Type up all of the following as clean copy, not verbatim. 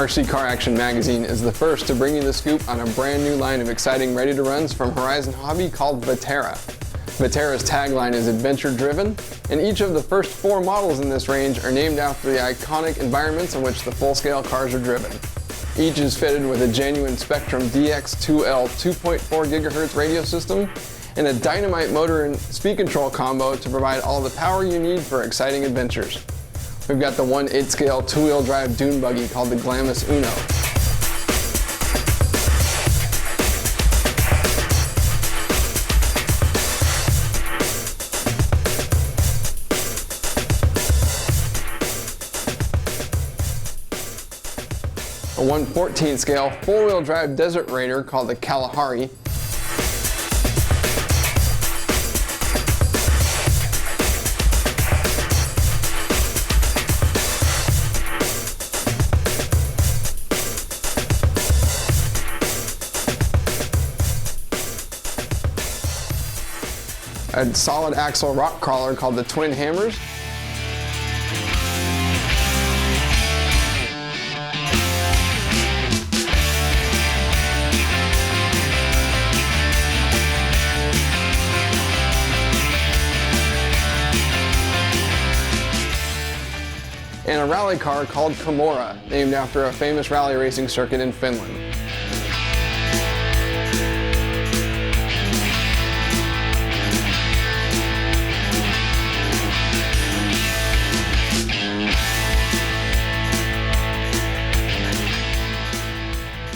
RC Car Action magazine is the first to bring you the scoop on a brand new line of exciting ready-to-runs from Horizon Hobby called Vatera. Vatera's tagline is adventure driven, and each of the first 4 models in this range are named after the iconic environments in which the full-scale cars are driven. Each is fitted with a genuine Spectrum DX2L 2.4 GHz radio system and a dynamite motor and speed control combo to provide all the power you need for exciting adventures. We've got the 1/8 scale 2-wheel drive dune buggy called the Glamis Uno. A 1/14 scale 4-wheel drive desert raider called the Cavallari. A solid axle rock crawler called the Twin Hammers. And a rally car called Camorra, named after a famous rally racing circuit in Finland.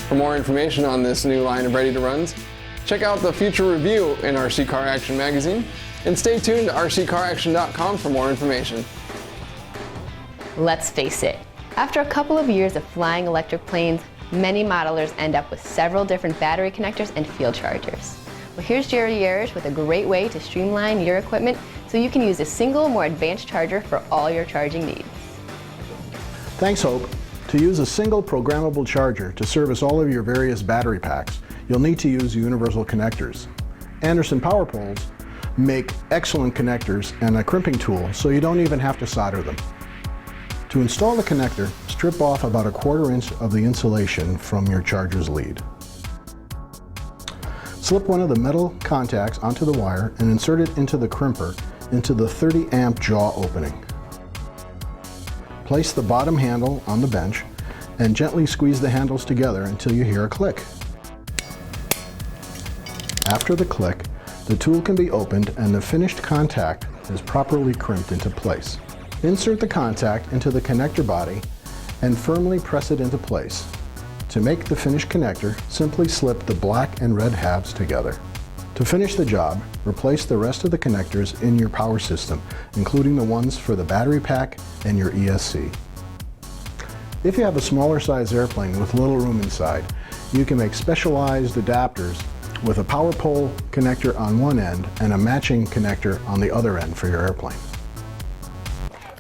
For more information on this new line of ready-to-runs, check out the feature review in RC Car Action magazine, and stay tuned to rccaraction.com for more information. Let's face it, after a couple of years of flying electric planes, many modelers end up with several different battery connectors and field chargers. Well, here's Jerry Yerish with a great way to streamline your equipment so you can use a single, more advanced charger for all your charging needs. Thanks, Hope. To use a single programmable charger to service all of your various battery packs, you'll need to use universal connectors. Anderson power poles make excellent connectors and a crimping tool, so you don't even have to solder them. To install the connector, strip off about 1/4 inch of the insulation from your charger's lead. Slip one of the metal contacts onto the wire and insert it into the crimper into the 30 amp jaw opening. Place the bottom handle on the bench and gently squeeze the handles together until you hear a click. After the click, the tool can be opened and the finished contact is properly crimped into place. Insert the contact into the connector body and firmly press it into place. To make the finished connector, simply slip the black and red halves together. To finish the job, replace the rest of the connectors in your power system, including the ones for the battery pack and your ESC. If you have a smaller size airplane with little room inside, you can make specialized adapters with a power pole connector on one end and a matching connector on the other end for your airplane.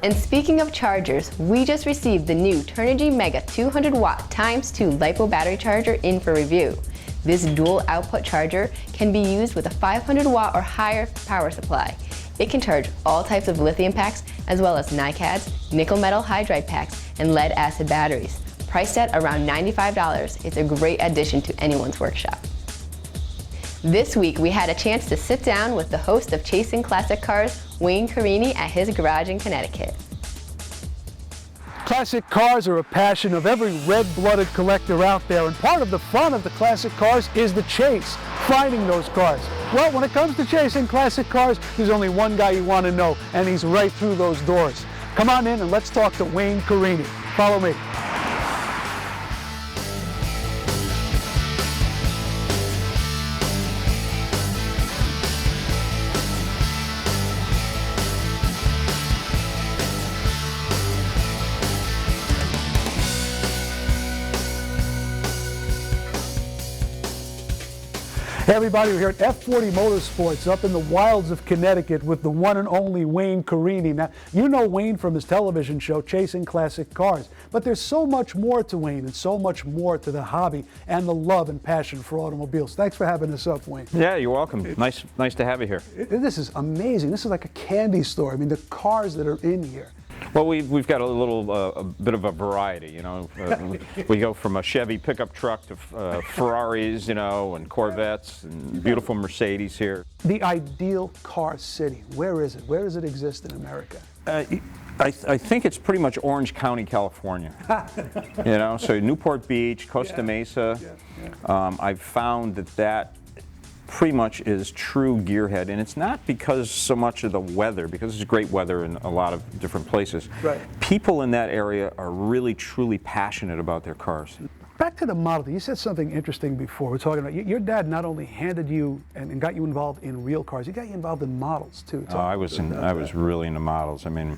And speaking of chargers, we just received the new Turnigy Mega 200 watt ×2 LiPo battery charger in for review. This dual output charger can be used with a 500 watt or higher power supply. It can charge all types of lithium packs as well as NiCads, nickel metal hydride packs, and lead acid batteries. Priced at around $95, it's a great addition to anyone's workshop. This week we had a chance to sit down with the host of Chasing Classic Cars, Wayne Carini, at his garage in Connecticut. Classic cars are a passion of every red-blooded collector out there, and part of the fun of the classic cars is the chase, finding those cars. Well, when it comes to chasing classic cars, there's only one guy you want to know, and he's right through those doors. Come on in and let's talk to Wayne Carini. Follow me. Hey everybody, we're here at F40 Motorsports up in the wilds of Connecticut with the one and only Wayne Carini. Now, you know Wayne from his television show, Chasing Classic Cars, but there's so much more to Wayne and so much more to the hobby and the love and passion for automobiles. Thanks for having us up, Wayne. Yeah, you're welcome. Nice to have you here. This is amazing. This is like a candy store. I mean, the cars that are in here. Well, we've got a bit of a variety, you know. We go from a Chevy pickup truck to Ferraris, you know, and Corvettes and beautiful Mercedes here. The ideal car city, where is it? Where does it exist in America? I think it's pretty much Orange County, California. You know, so Newport Beach, Costa Mesa. I've found that pretty much is true gearhead, and it's not because so much of the weather, because it's great weather in a lot of different places. Right. People in that area are really truly passionate about their cars. Back to the model. You said something interesting before. We're talking about your dad not only handed you and got you involved in real cars, he got you involved in models too. I was really into models. I mean,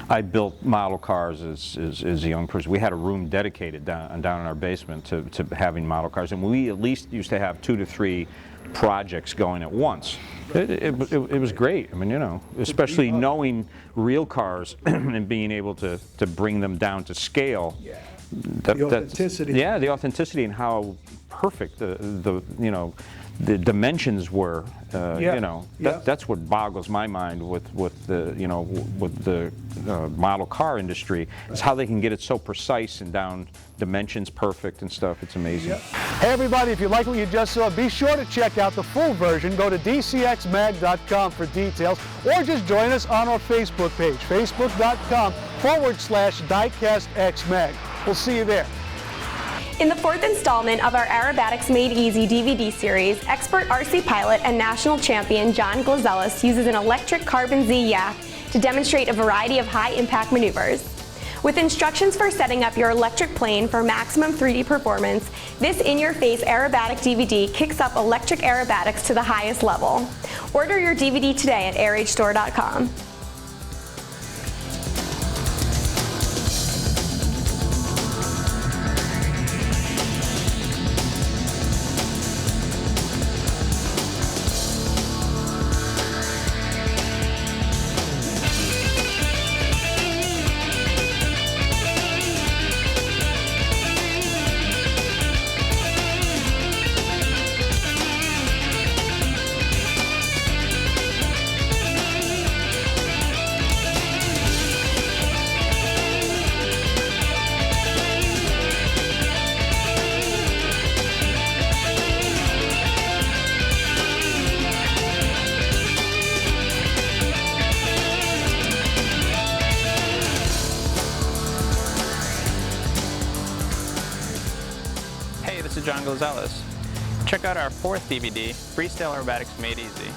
I built model cars as a young person. We had a room dedicated down in our basement to having model cars, and we at least used to have 2 to 3 projects going at once. It was great. I mean, you know, especially knowing real cars and being able to bring them down to scale. Yeah. The authenticity. Yeah, the authenticity and how perfect the you know, the dimensions were. You know, that's what boggles my mind with the, you know, with the model car industry, is how they can get it so precise and down dimensions perfect and stuff. It's amazing. Hey everybody, if you like what you just saw, be sure to check out the full version. Go to dcxmag.com for details, or just join us on our Facebook page, facebook.com/diecastxmag. We'll see you there. In the 4th installment of our Aerobatics Made Easy DVD series, expert RC pilot and national champion John Glazelis uses an electric Carbon Z yak to demonstrate a variety of high-impact maneuvers. With instructions for setting up your electric plane for maximum 3D performance, this in-your-face aerobatic DVD kicks up electric aerobatics to the highest level. Order your DVD today at airagestore.com. This is John Glazelis. Check out our 4th DVD, Freestyle Aerobatics Made Easy.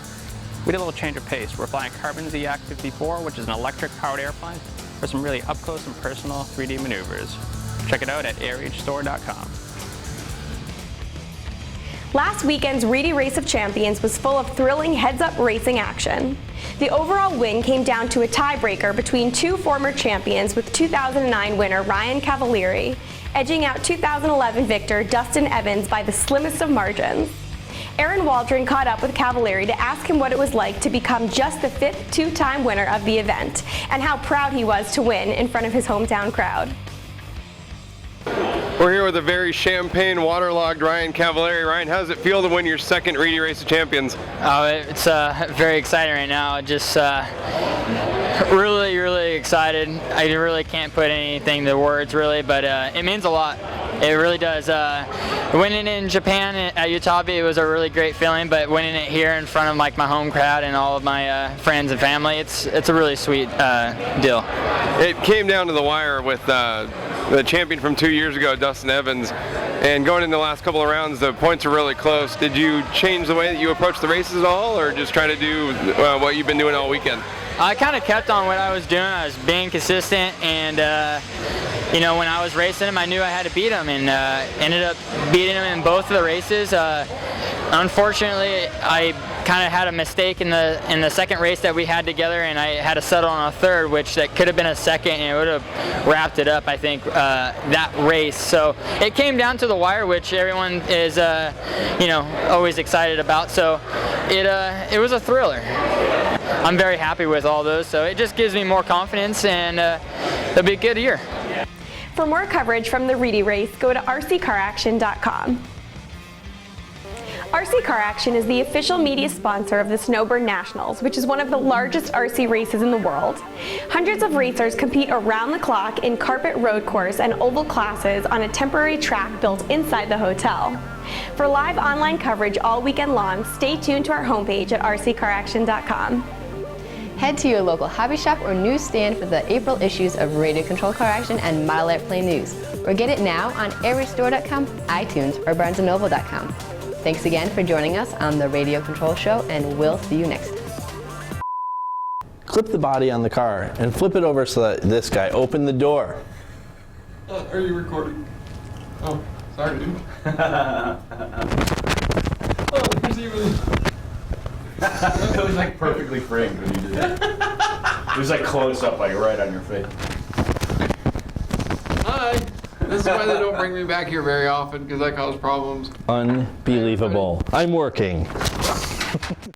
We did a little change of pace. We're flying Carbon Z Yak 54, which is an electric-powered airplane, for some really up-close and personal 3D maneuvers. Check it out at airagestore.com. Last weekend's Reedy Race of Champions was full of thrilling heads-up racing action. The overall win came down to a tiebreaker between 2 former champions, with 2009 winner Ryan Cavallari edging out 2011 victor Dustin Evans by the slimmest of margins. Aaron Waldron caught up with Cavallari to ask him what it was like to become just the 5th 2-time winner of the event, and how proud he was to win in front of his hometown crowd. We're here with a very champagne waterlogged Ryan Cavallari. Ryan, how does it feel to win your 2nd Reedy Race of Champions? Oh, it's very exciting right now. Just really excited. I really can't put anything to words really, but it means a lot. It really does. Winning in Japan at Utabe, it was a really great feeling, but winning it here in front of like my home crowd and all of my friends and family, it's a really sweet deal. It came down to the wire with the champion from 2 years ago, Dustin Evans, and going in the last couple of rounds, the points are really close. Did you change the way that you approach the races at all, or just try to do what you've been doing all weekend? I kind of kept on what I was doing. I was being consistent, and you know, when I was racing him, I knew I had to beat him, and ended up beating him in both of the races. Unfortunately, I kind of had a mistake in the 2nd race that we had together, and I had to settle on a 3rd, which that could have been a 2nd, and it would have wrapped it up, I think, that race. So it came down to the wire, which everyone is, you know, always excited about. So it was a thriller. I'm very happy with all those, so it just gives me more confidence, and it'll be a good year. For more coverage from the Reedy Race, go to rccaraction.com. RC Car Action is the official media sponsor of the Snowbird Nationals, which is one of the largest RC races in the world. Hundreds of racers compete around the clock in carpet road course and oval classes on a temporary track built inside the hotel. For live online coverage all weekend long, stay tuned to our homepage at rccaraction.com. Head to your local hobby shop or newsstand for the April issues of Radio Control Car Action and Model Airplane News, or get it now on everystore.com, iTunes, or barnesandnoble.com. Thanks again for joining us on the Radio Control Show, and we'll see you next time. Clip the body on the car and flip it over so that this guy opened the door. Are you recording? Oh, sorry, dude. Oh, there's even... It was like perfectly framed when you did it. It was like close up, like right on your face. Hi. This is why they don't bring me back here very often, because I cause problems. Unbelievable. I'm working.